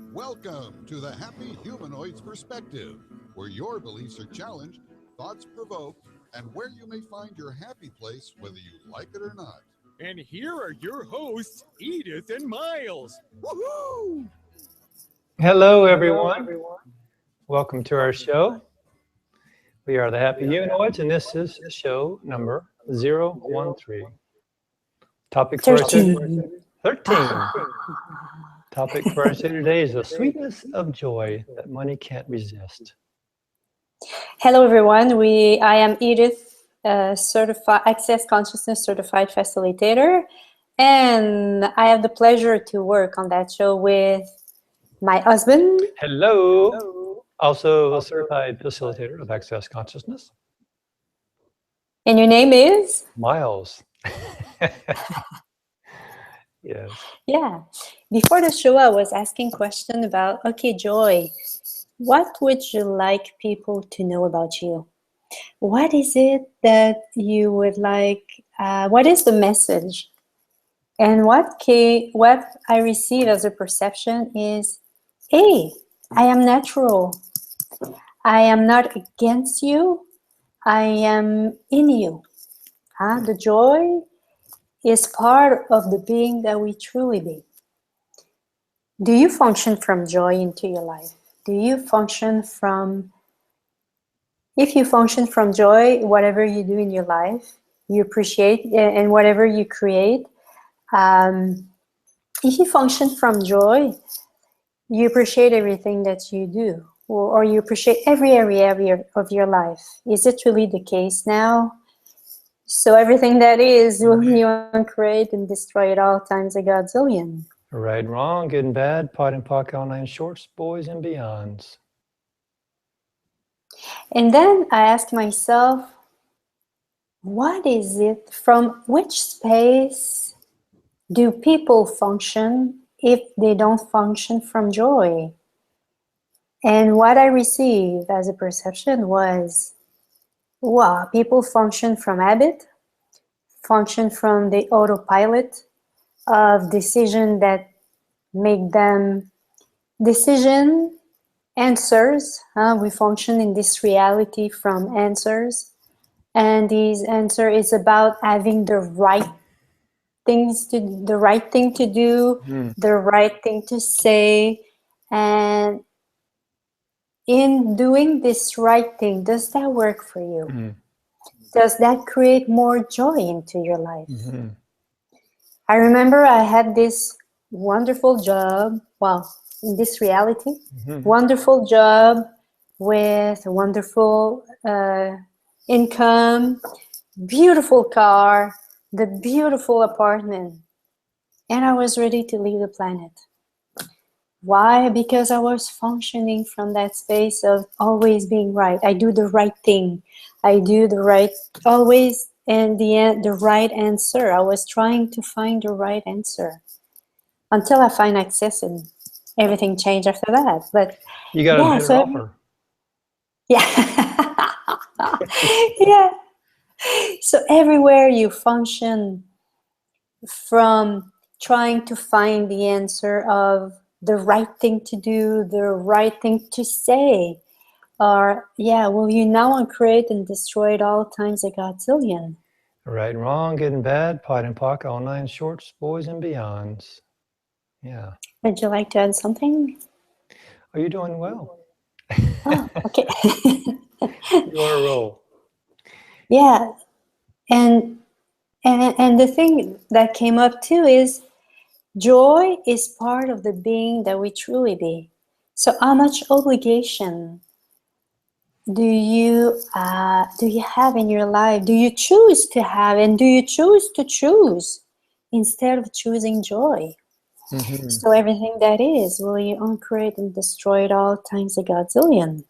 Welcome to the Happy Humanoid's Perspective, where your beliefs are challenged, thoughts provoked, and where you may find your happy place whether you like it or not. And here are your hosts, Edith and Miles. Woohoo! Hello, everyone. Welcome to our show. We are the Happy Humanoids, and this is show number 013. Topic for our show 13. Topic for our show today is the sweetness of joy that money can't resist. Hello, everyone. I am Edith, certified Access Consciousness certified facilitator, and I have the pleasure to work on that show with my husband. Hello. Also a certified facilitator of Access Consciousness. And your name is? Miles. Yes. Yeah. Before the show, I was asking question about, okay, joy. What would you like people to know about you? What is it that you would like? What is the message? And what I receive as a perception is, hey, I am natural. I am not against you. I am in you. The joy is part of the being that we truly be. Do you function from joy into your life? Do you function from, if you function from joy, whatever you do in your life, you appreciate, and whatever you create, if you function from joy, you appreciate everything that you do, or you appreciate every area of your life. Is it really the case now? So everything that is, will you uncreate and destroy it all times a godzillion? Right and wrong, good and bad, pot and pock, online shorts, boys and beyonds. And then I ask myself, what is it, from which space do people function if they don't function from joy? And what I received as a perception was, wow, people function from habit, function from the autopilot of decision that make them decision answers. We function in this reality from answers. And these answer is about having the right thing to do, the right thing to say. And in doing this right thing, does that work for you? Does that create more joy into your life? I remember I had this wonderful job, well, in this reality, wonderful job with a wonderful income, beautiful car, the beautiful apartment. And I was ready to leave the planet. Why? Because I was functioning from that space of always being right. I do the right thing. I do the right, always, and the right answer. I was trying to find the right answer until I find access, and everything changed after that. But you got a better offer. Yeah. Yeah. So everywhere you function from trying to find the answer of the right thing to do, the right thing to say, or will you now uncreate and destroy it all times a godzillion? Right and wrong, good and bad, pot and pock, all nine shorts, boys and beyonds. Yeah. Would you like to add something? Are you doing well? Oh, okay. You're on a roll. Yeah. And the thing that came up too is joy is part of the being that we truly be. So how much obligation do you have in your life? Do you choose to have, and do you choose to choose instead of choosing joy? So everything that is, will you uncreate and destroy it all times a godzillion?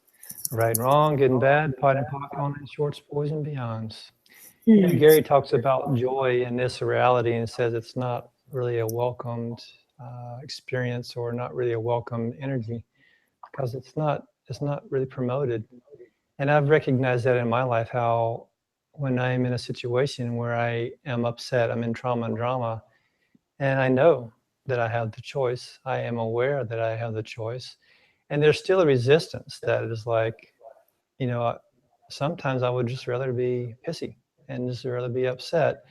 Right and wrong, good and bad, pot and pock, all nine shorts, boys and beyonds. Yeah, Gary talks about joy in this reality and says it's not really a welcomed experience, or not really a welcome energy, because it's not really promoted. And I've recognized that in my life, how when I'm in a situation where I am upset, I'm in trauma and drama, and I know that I have the choice. I am aware that I have the choice. And there's still a resistance that is like, you know, sometimes I would just rather be pissy and just rather be upset.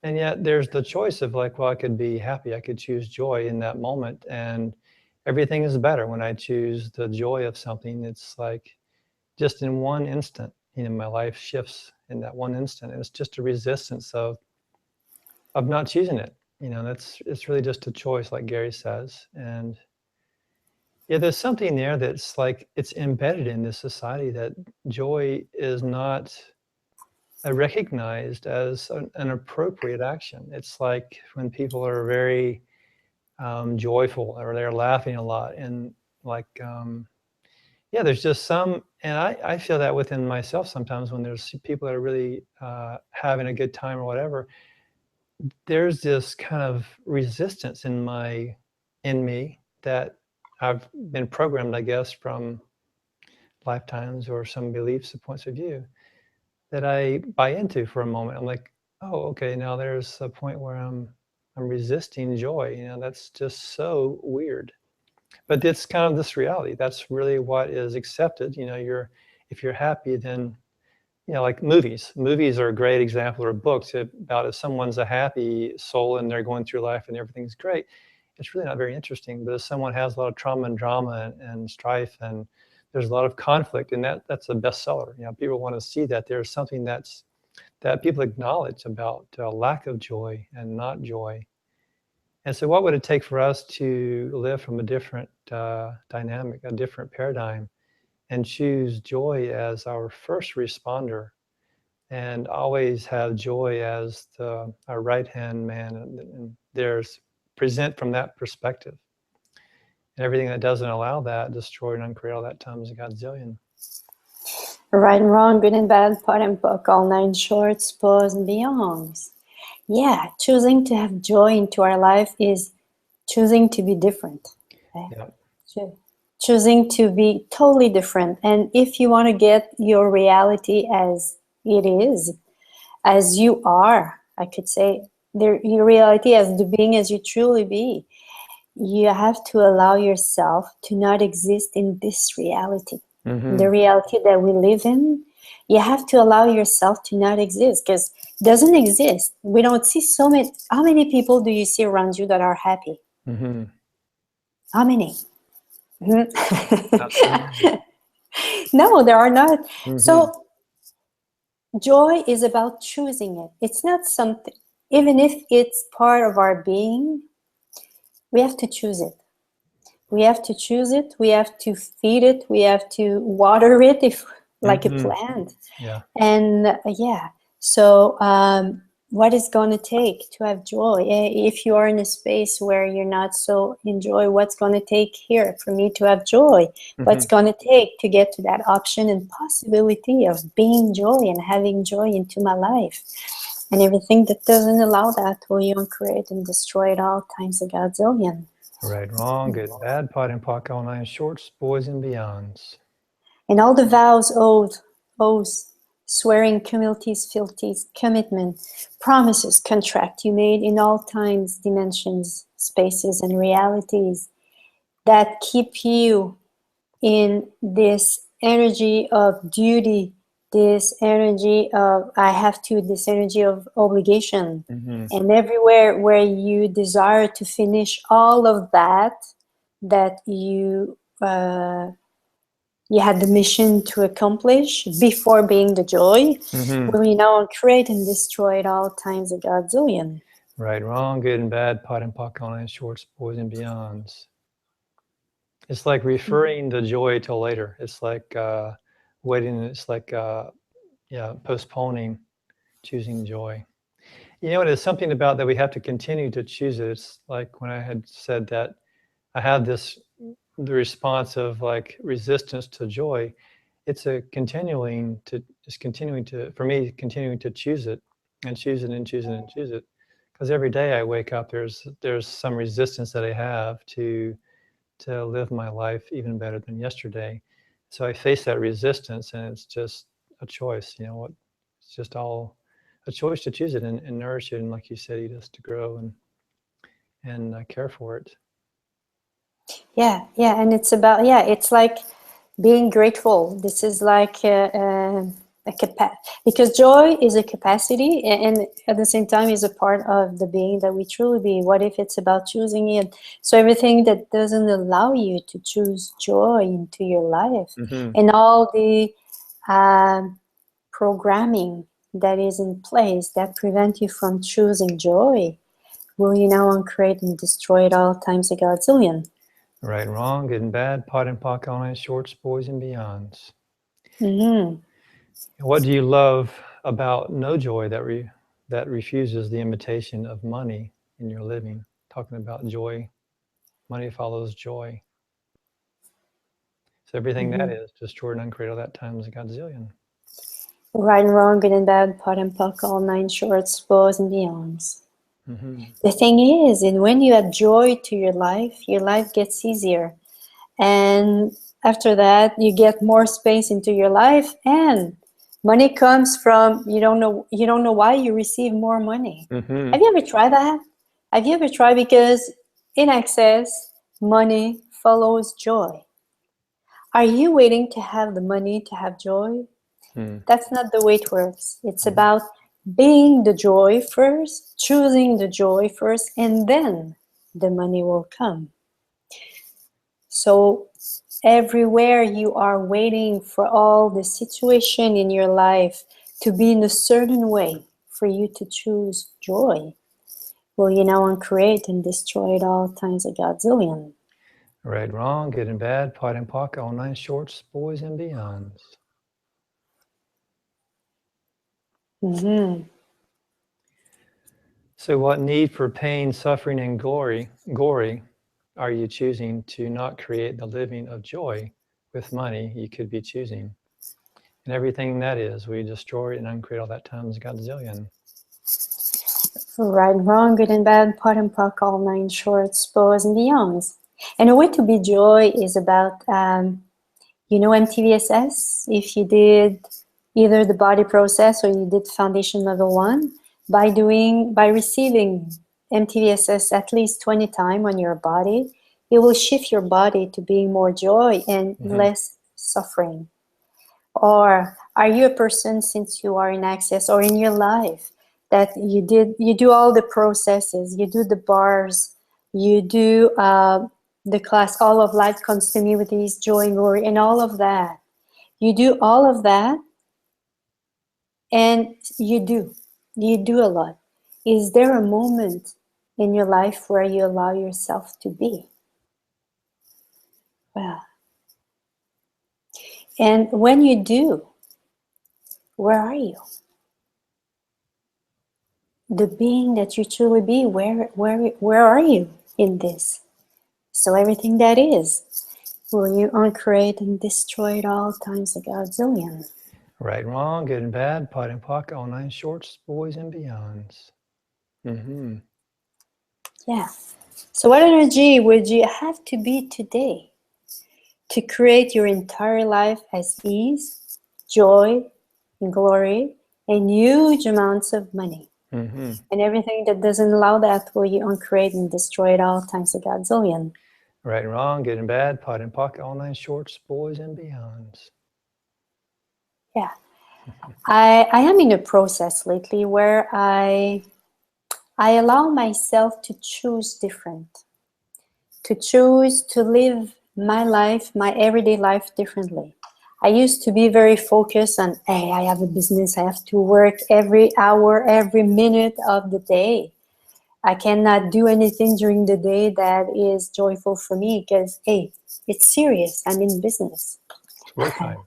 And yet there's the choice of like, well, I could be happy. I could choose joy in that moment. And everything is better when I choose the joy of something. It's like just in one instant, you know, my life shifts in that one instant. And it's just a resistance of not choosing it. You know, it's really just a choice, like Gary says. And yeah, there's something there that's like it's embedded in this society that joy is not recognized as an appropriate action. It's like when people are very joyful or they're laughing a lot and like yeah, there's just some, and I feel that within myself sometimes when there's people that are really having a good time or whatever. There's this kind of resistance in me that I've been programmed, I guess, from lifetimes or some beliefs or points of view that I buy into for a moment. I'm like, oh, okay, now there's a point where I'm resisting joy. You know, that's just so weird. But it's kind of this reality. That's really what is accepted. You know, if you're happy, then you know, like movies. Movies are a great example, or books about if someone's a happy soul and they're going through life and everything's great. It's really not very interesting. But if someone has a lot of trauma and drama and strife and there's a lot of conflict, and that's a bestseller. You know, people want to see that there's something that people acknowledge about lack of joy and not joy. And so, what would it take for us to live from a different dynamic, a different paradigm, and choose joy as our first responder, and always have joy as our right hand man, and there's present from that perspective. And everything that doesn't allow that, destroy and uncreate all that times a godzillion. Right and wrong, good and bad, pot and pock, all nine shorts, pause and beyonds. Yeah, choosing to have joy into our life is choosing to be different. Okay? Yeah. Choosing to be totally different. And if you want to get your reality as it is, as you are, I could say, your reality as the being as you truly be, you have to allow yourself to not exist in this reality. Mm-hmm. The reality that we live in, you have to allow yourself to not exist because it doesn't exist. We don't see so many. How many people do you see around you that are happy? Mm-hmm. How many? Absolutely. No, there are not. Mm-hmm. So joy is about choosing it. It's not something, even if it's part of our being, we have to choose it. We have to choose it. We have to feed it. We have to water it, if like a plant. Yeah. And yeah. So what is going to take to have joy? If you are in a space where you're not so in joy, what's going to take here for me to have joy? What's going to take to get to that option and possibility of being joy and having joy into my life? And everything that doesn't allow that will you create and destroy it all times a godzillion. Right, wrong, good, bad, pot and pock, all nine shorts, boys and beyonds. And all the vows, oaths, swearing, communities, fealties, commitment, promises, contract you made in all times, dimensions, spaces, and realities that keep you in this energy of duty, this energy of I have to, this energy of obligation. Mm-hmm. And everywhere where you desire to finish all of that you had the mission to accomplish before being the joy, will you now create and destroy it all times a godzillion. Right, wrong, good and bad, pot and pock, all nine shorts, boys and beyonds. It's like referring the joy till later. It's like waiting. It's like postponing choosing joy. You know, there's something about that we have to continue to choose it. It's like when I had said that I had the response of like resistance to joy. It's continuing to for me, continuing to choose it and choose it and choose it and choose it. Because every day I wake up, there's some resistance that I have to live my life even better than yesterday. So I face that resistance, and it's just a choice. You know what? It's just all a choice to choose it and nourish it, and like you said, eat us to grow and care for it. Yeah, yeah, and it's about, yeah, it's like being grateful. This is like a capacity, because joy is a capacity, and at the same time is a part of the being that we truly be. What if it's about choosing it? So everything that doesn't allow you to choose joy into your life, and all the programming that is in place that prevent you from choosing joy, will you now uncreate and destroy it all times a godzillion. Right and wrong, good and bad, pot and pock, all night shorts, boys and beyonds. Mm-hmm. What do you love about no joy that refuses the imitation of money in your living? Talking about joy, money follows joy. So everything that is destroyed and uncreate all that times a godzillion. Right and wrong, good and bad, pot and pock, all nine shorts, boys and beyonds. The thing is, and when you add joy to your life gets easier. And after that, you get more space into your life, and money comes from, you don't know why you receive more money. Have you ever tried that? Have you ever tried? Because in excess, money follows joy. Are you waiting to have the money to have joy? That's not the way it works. It's about being the joy first, choosing the joy first, and then the money will come. So everywhere you are waiting for all the situation in your life to be in a certain way for you to choose joy, will you now uncreate and destroy it all times a godzillion. Right, wrong, good and bad, pot and pock, all nine shorts, boys and beyonds. So what need for pain, suffering, and glory are you choosing to not create the living of joy with money you could be choosing? And everything that is, we destroy and uncreate all that times godzillion. Right, wrong, good and bad, pot and pock, all nine shorts, boys and beyonds. And a way to be joy is about, MTVSS. If you did either the body process or you did foundation level 1, by receiving MTVSS at least 20 times on your body, it will shift your body to being more joy and less suffering. Or are you a person, since you are in access or in your life, that you do all the processes, you do the bars, you do the class, all of life comes to me with these joy and glory and all of that. You do all of that, and you do a lot. Is there a moment in your life where you allow yourself to be? Well, and when you do, where are you? The being that you truly be, where are you in this? So everything that is, will you uncreate and destroy it all times a godzillion. Right, wrong, good and bad, pot and pock, all nine shorts, boys and beyonds. Yeah. So what energy would you have to be today to create your entire life as ease, joy, and glory, and huge amounts of money? And everything that doesn't allow that, will you uncreate and destroy it all times a godzillion. Right and wrong, good and bad, pot and pock, all nine shorts, boys and beyonds. Yeah. I am in a process lately where I allow myself to choose different, to choose to live my life, my everyday life differently. I used to be very focused on, hey, I have a business, I have to work every hour, every minute of the day. I cannot do anything during the day that is joyful for me because, hey, it's serious, I'm in business. It's work time.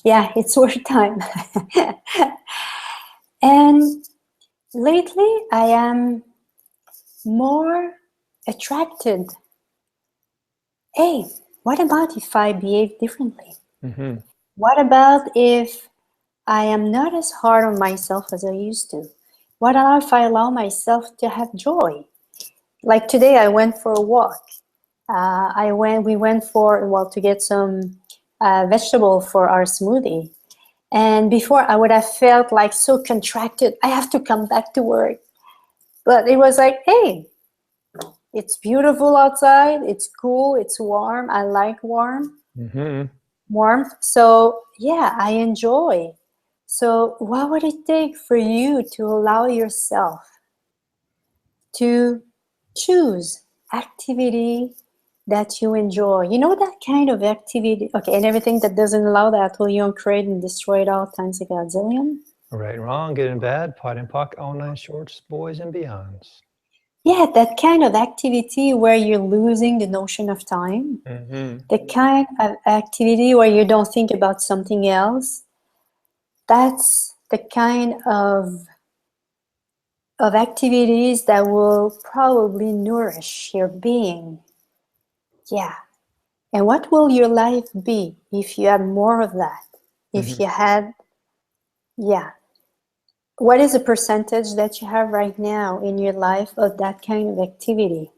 Yeah, it's work time. And lately, I am more attracted. Hey, what about if I behave differently? What about if I am not as hard on myself as I used to? What if I allow myself to have joy? Like today, I went for a walk. We went to get some vegetable for our smoothie. And before, I would have felt like so contracted. I have to come back to work. But it was like, hey, It's beautiful outside. It's cool. It's warm. I like warmth. So yeah, I enjoy. So what would it take for you to allow yourself to choose activity that you enjoy? You know, that kind of activity. Okay, and everything that doesn't allow that, will you create and destroy it all times a godzillion? Right and wrong, good and bad, pot and pock, all nine shorts, boys and beyonds. Yeah, that kind of activity where you're losing the notion of time. The kind of activity where you don't think about something else. That's the kind of activities that will probably nourish your being. Yeah. And what will your life be if you had more of that? If you had, yeah. What is the percentage that you have right now in your life of that kind of activity?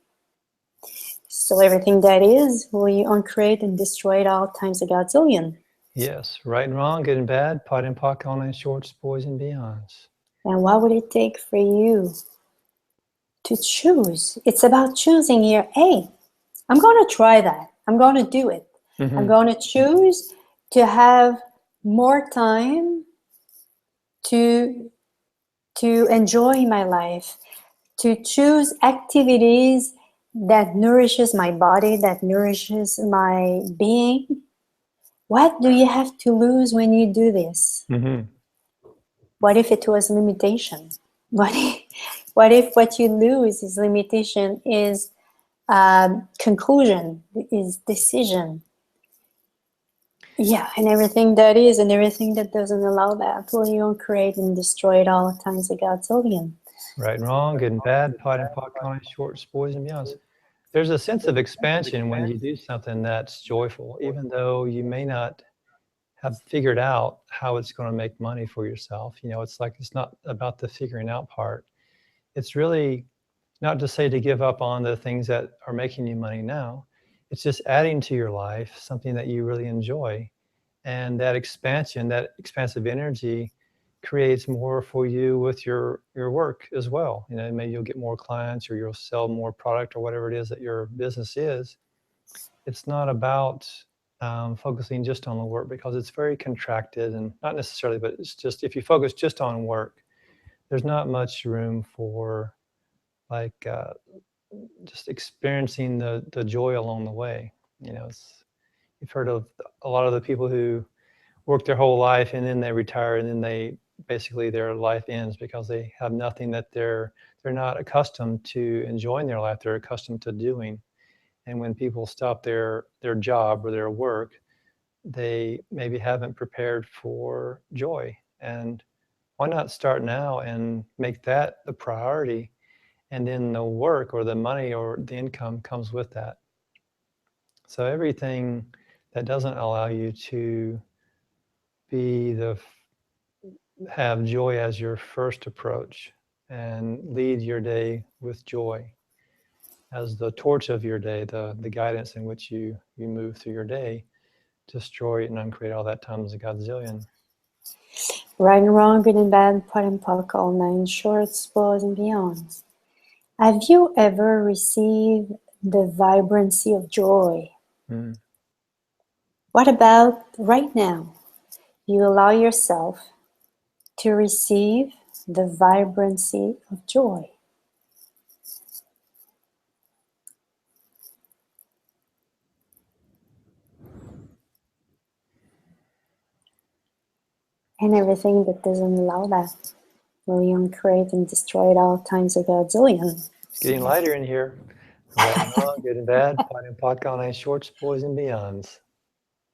So everything that is, will you uncreate and destroy it all times a godzillion? Yes, right and wrong, good and bad, pot and pock, all nine shorts, boys and beyonds. And what would it take for you to choose? It's about choosing here. Hey, I'm going to try that. I'm going to do it. I'm going to choose to have more time to enjoy my life, to choose activities that nourishes my body, that nourishes my being. What do you have to lose when you do this? What if it was limitation? What if what you lose is limitation, is conclusion, is decision? Yeah, and everything that is and everything that doesn't allow that, will you create and destroy it all times a godzillion? Right and wrong, good and bad, pot and pock, all nine shorts, boys and beyonds. There's a sense of expansion when you do something that's joyful, even though you may not have figured out how it's going to make money for yourself. You know, it's like, it's not about the figuring out part. It's really not to say to give up on the things that are making you money now. It's just adding to your life something that you really enjoy. And that expansion, that expansive energy creates more for you with your work as well. You know, maybe you'll get more clients, or you'll sell more product, or whatever it is that your business is. It's not about focusing just on the work, because it's very contracted, and not necessarily, but it's just, if you focus just on work, there's not much room for like just experiencing the joy along the way. You know, you've heard of a lot of the people who work their whole life and then they retire, and then they basically, their life ends because they have nothing that they're not accustomed to enjoying their life. They're accustomed to doing. And when people stop their job or their work, they maybe haven't prepared for joy. And why not start now and make that the priority, and then the work or the money or the income comes with that. So everything that doesn't allow you to have joy as your first approach and lead your day with joy as the torch of your day, the guidance in which you move through your day, destroy it and uncreate all that times a godzillion. Right and wrong, good and bad, pot and pock, all nine shorts, boys and beyonds. Have you ever received the vibrancy of joy? What about right now? You allow yourself to receive the vibrancy of joy. And everything that doesn't allow that, will you create and destroy it all times a godzillion? It's getting lighter in here. Right and wrong, good and bad, pot and pock, all nine shorts, boys and beyonds.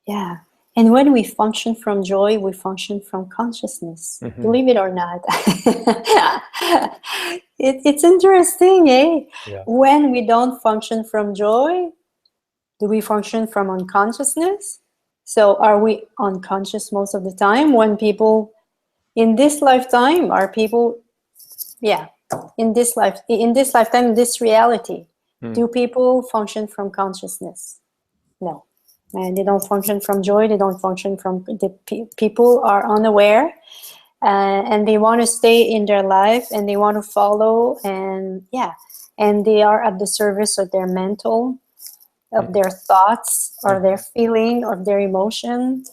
Yeah. And when we function from joy, we function from consciousness. Believe it or not. It's interesting, eh? Yeah. When we don't function from joy, do we function from unconsciousness? So are we unconscious most of the time? When people in this lifetime, are people, yeah, in this lifetime, in this reality, do people function from consciousness? No. And they don't function from joy. They don't function from, people are unaware, and they want to stay in their life, and they want to follow, and yeah, and they are at the service of their mental, of their thoughts, or their feeling, or their emotion.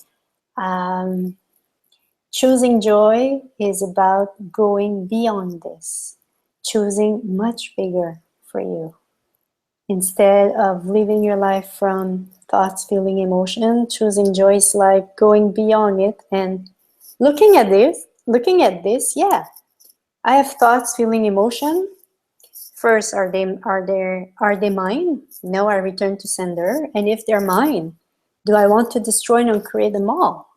Choosing joy is about going beyond this, choosing much bigger for you. Instead of living your life from thoughts, feeling, emotion, choosing joy is like going beyond it and looking at this, yeah. I have thoughts, feeling, emotion. First, are they mine? No, I return to sender. And if they're mine, do I want to destroy and uncreate them all?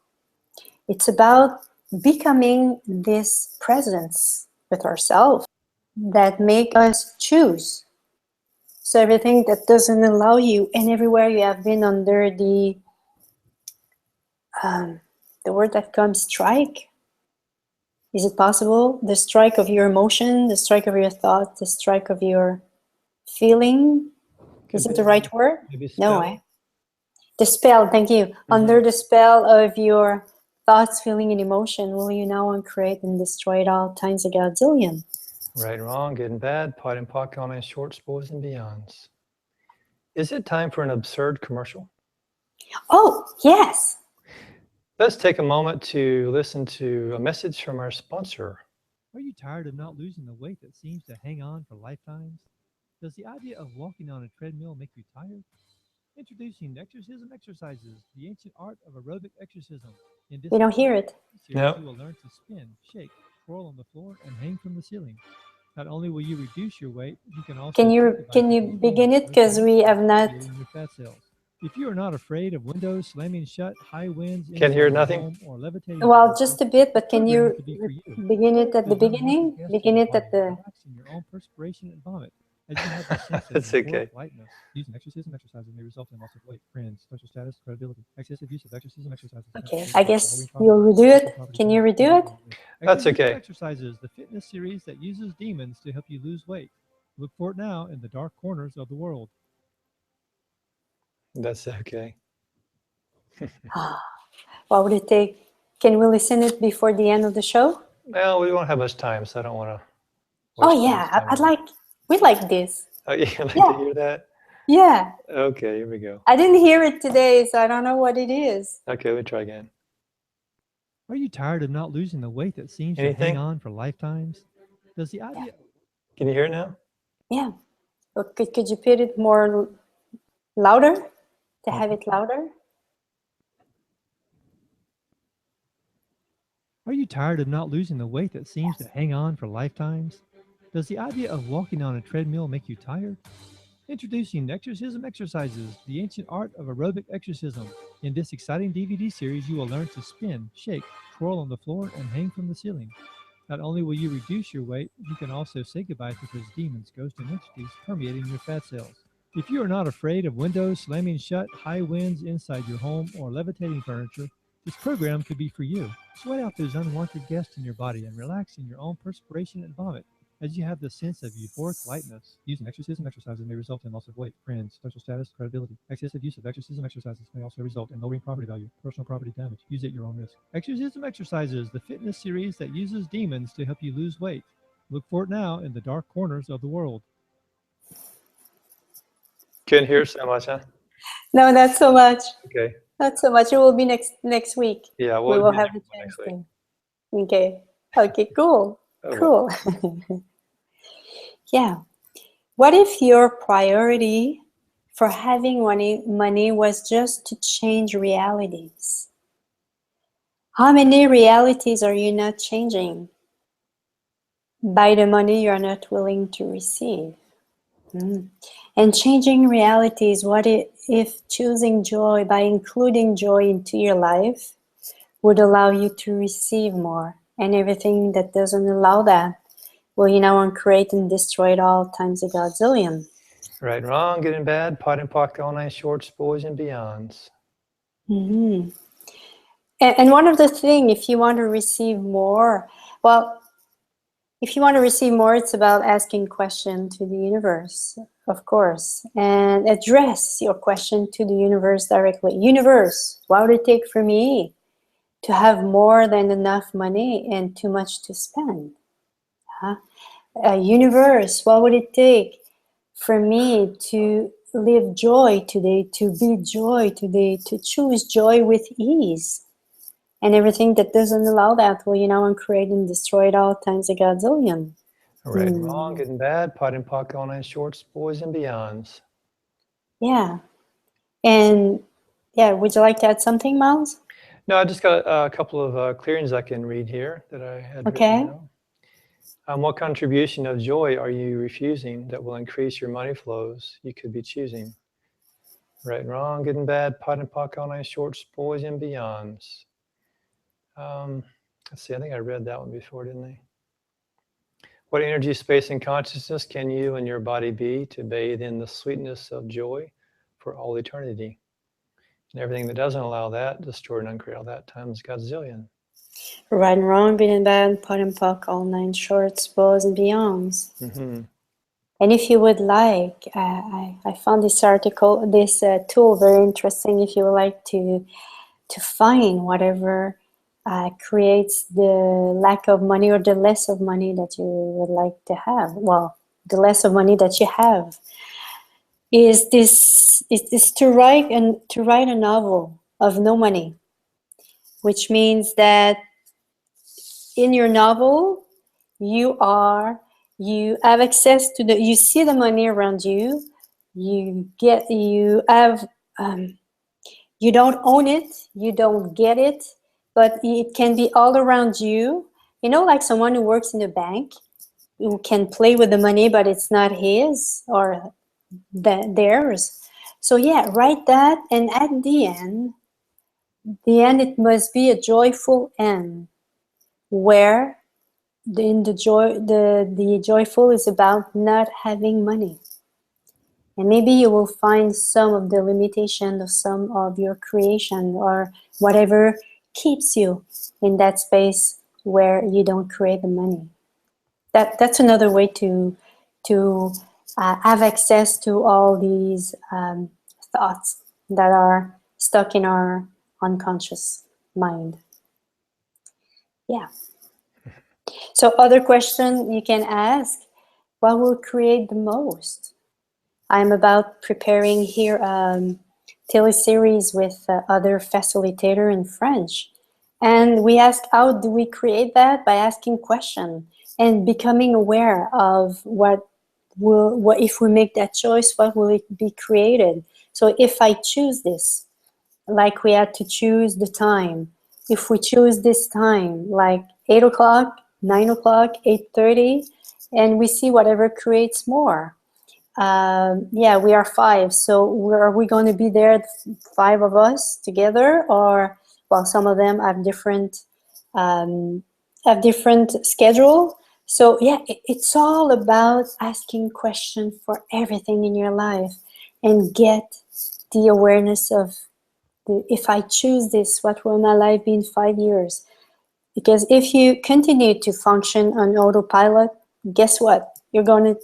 It's about becoming this presence with ourselves that make us choose. So everything that doesn't allow you, and everywhere you have been under the word that comes, strike. Is it possible? The strike of your emotion, the strike of your thought, the strike of your feeling. Is it the right word? No, eh? The spell, thank you. Under the spell of your thoughts, feeling, and emotion, will you now uncreate and destroy it all times a godzillion? Right, wrong, good and bad, pot and pock, online, shorts, boys and beyonds. Is it time for an absurd commercial? Oh, yes. Let's take a moment to listen to a message from our sponsor. Are you tired of not losing the weight that seems to hang on for lifetimes? Does the idea of walking on a treadmill make you tired? Introducing Exorcism Exercises, the ancient art of aerobic exorcism. In this We don't hear it. series, No. you will learn to spin, shake, twirl on the floor, and hang from the ceiling. Not only will you reduce your weight, you can also Can you begin it, because we have not. your fat cells. If you are not afraid of windows slamming shut, high winds, Can't hear inside your nothing? home, or levitating, Well, just a bit, but can you program could be for you. begin it at the Designed to beginning? guest Begin your it at body, the. relaxing your own perspiration and vomit. As you have the sense of It's euphoric okay. lightness. Using exorcism exercises may result in loss of weight, friends, social status, credibility. Excessive use of exorcism exercises. Okay, I guess you'll redo it. Can you redo it? That's okay. Exercises, the fitness series that uses demons to help you lose weight. Look for it now in the dark corners of the world. That's okay. What would it take? Can we listen it before the end of the show? Well, we won't have much time, so I don't want to. Oh yeah, we like this. Oh, you like Yeah. to hear that? Yeah, Okay, here we go. I didn't hear it today, so I don't know what it is. Okay, we try again. Are you tired of not losing the weight that seems to Anything? hang on for lifetimes? Does the idea Can you hear it now? Yeah. Well, could you put it more louder? To have it louder? Are you tired of not losing the weight that seems to hang on for lifetimes? Does the idea of walking on a treadmill make you tired? Introducing Exorcism Exercises, the ancient art of aerobic exorcism. In this exciting DVD series, you will learn to spin, shake, twirl on the floor, and hang from the ceiling. Not only will you reduce your weight, you can also say goodbye to those demons, ghosts, and entities permeating your fat cells. If you are not afraid of windows slamming shut, high winds inside your home, or levitating furniture, this program could be for you. Sweat out those unwanted guests in your body and relax in your own perspiration and vomit as you have the sense of euphoric lightness. Using exorcism exercises may result in loss of weight, friends, social status, credibility. Excessive use of exorcism exercises may also result in lowering property value, personal property damage. Use at your own risk. Exorcism Exercises, the fitness series that uses demons to help you lose weight. Look for it now in the dark corners of the world. Couldn't hear so much, huh? No, not so much. Okay. Not so much. It will be next week. Yeah, We will have the chance next week. to. Okay. Okay, cool. Okay. Cool. Yeah. What if your priority for having money was just to change realities? How many realities are you not changing by the money you are not willing to receive? And changing realities, what if choosing joy by including joy into your life would allow you to receive more, and everything that doesn't allow that, will you now uncreate and destroy it all times a godzillion? Right, wrong, good and bad, pot and pock, online, shorts, boys and beyonds. Mm-hmm. And one of the things, if you want to receive more, well, if you want to receive more, it's about asking questions to the universe, of course, and address your question to the universe directly. Universe, what would it take for me to have more than enough money and too much to spend? Universe, what would it take for me to live joy today, to be joy today, to choose joy with ease. And everything that doesn't allow that, well, uncreate and destroy it all times a godzillion. Right and wrong, good and bad, pot and pocket, online shorts, boys and beyonds. Yeah. And yeah, would you like to add something, Miles? No, I just got a couple of clearings I can read here that I had Okay. written down. What contribution of joy are you refusing that will increase your money flows you could be choosing? Right and wrong, good and bad, pot and pocket, online shorts, boys and beyonds. Let's see, I think I read that one before, didn't I? What energy, space, and consciousness can you and your body be to bathe in the sweetness of joy for all eternity? And everything that doesn't allow that, destroy and uncreate all that times godzillion. Right and wrong, good and bad, pot and pock, all nine shorts, boys and beyonds. Mm-hmm. And if you would like, I found this article, this tool very interesting. If you would like to find whatever creates the lack of money or the less of money that you would like to have. Well, the less of money that you have is to write a novel of no money, which means that in your novel you have access to you see the money around you, you have you don't own it, you don't get it, but it can be all around you. Like someone who works in a bank, who can play with the money, but it's not his or theirs. So yeah, write that, and at the end it must be a joyful end, where the joyful is about not having money. And maybe you will find some of the limitation of some of your creation or whatever keeps you in that space where you don't create the money. That's another way to have access to all these thoughts that are stuck in our unconscious mind. Yeah. So other question you can ask, what will create the most? I'm about preparing here a teleseries with other facilitator in French. And we ask, how do we create that? By asking questions and becoming aware of what if we make that choice, what will it be created? So if I choose this, like we had to choose the time. If we choose this time, like 8 o'clock, 9 o'clock, 8:30, and we see whatever creates more. Yeah, we are 5. So are we going to be there, 5 of us together, or well, some of them have different schedule. So yeah, it's all about asking questions for everything in your life, and get the awareness of if I choose this, what will my life be in 5 years? Because if you continue to function on autopilot, guess what? You're gonna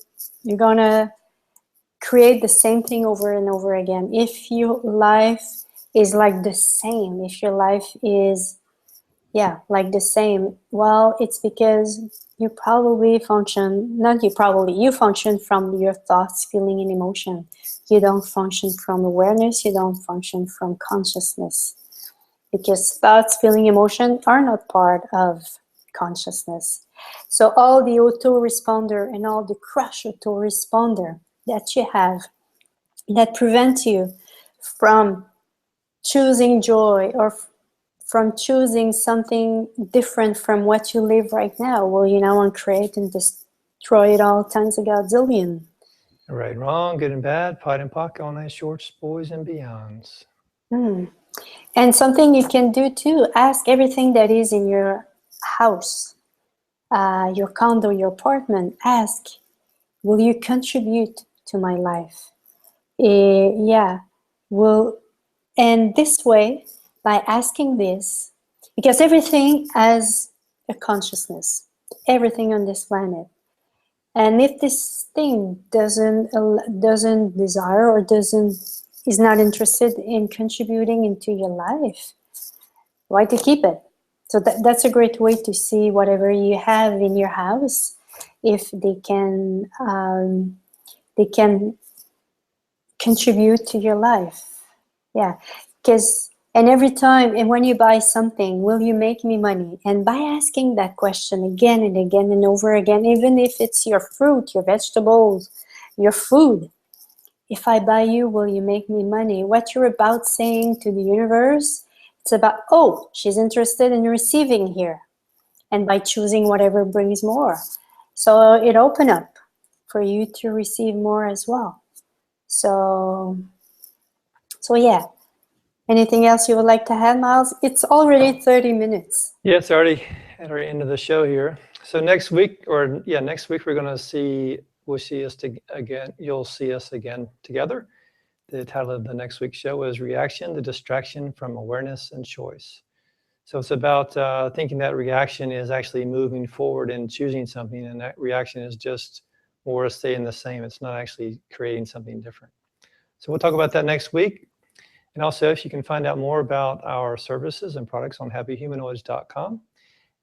create the same thing over and over again. If your life is like the same, if your life is like the same, well, it's because you probably function, you function from your thoughts, feeling, and emotion. You don't function from awareness, you don't function from consciousness. Because thoughts, feeling, emotion are not part of consciousness. So all the autoresponder and all the crush autoresponder that you have that prevent you from choosing joy or from choosing something different from what you live right now, will uncreate and destroy it all times a godzillion. Right, wrong, good and bad, pot and pocket, online shorts, boys and beyonds. And something you can do too, ask everything that is in your house, your condo, your apartment, ask, will you contribute to my life? And this way, by asking this, because everything has a consciousness, everything on this planet. And if this thing doesn't desire or is not interested in contributing into your life, why to keep it? So that's a great way to see whatever you have in your house, if they can they can contribute to your life. Yeah, because and every time, and when you buy something, will you make me money? And by asking that question again and again and over again, even if it's your fruit, your vegetables, your food, if I buy you, will you make me money? What you're about saying to the universe, it's about, oh, she's interested in receiving here. And by choosing whatever brings more. So it opened up for you to receive more as well. So yeah. Anything else you would like to add, Miles? It's already 30 minutes. Yeah, it's already at our end of the show here. So next week we're going to see, you'll see us again together. The title of the next week's show is Reaction, the Distraction from Awareness and Choice. So it's about thinking that reaction is actually moving forward and choosing something, and that reaction is just more staying the same. It's not actually creating something different. So we'll talk about that next week. And also, if you can find out more about our services and products on happyhumanoids.com.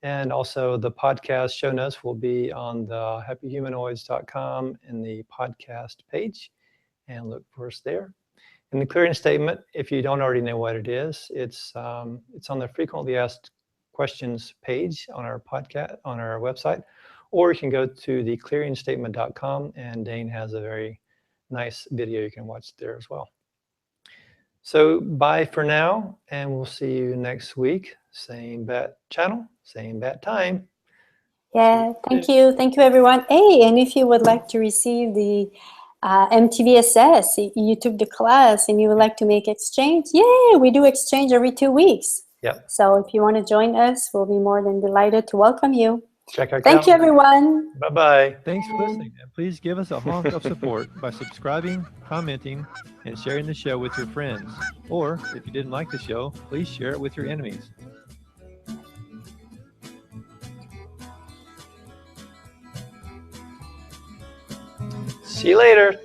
And also the podcast show notes will be on the happyhumanoids.com in the podcast page, and look for us there. And the clearing statement, if you don't already know what it is, it's on the frequently asked questions page on our podcast, on our website, or you can go to the clearingstatement.com, and Dane has a very nice video you can watch there as well. So bye for now, and we'll see you next week. Same bat channel, same bat time. Yeah, thank you. Thank you, everyone. Hey, and if you would like to receive the MTVSS, you took the class and you would like to make exchange, yeah, we do exchange every 2 weeks. Yep. So if you want to join us, we'll be more than delighted to welcome you. Check our Thank you, everyone. Bye-bye. Thanks for listening, and please give us a honk of support by subscribing, commenting, and sharing the show with your friends. Or, if you didn't like the show, please share it with your enemies. See you later.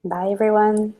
Bye, everyone.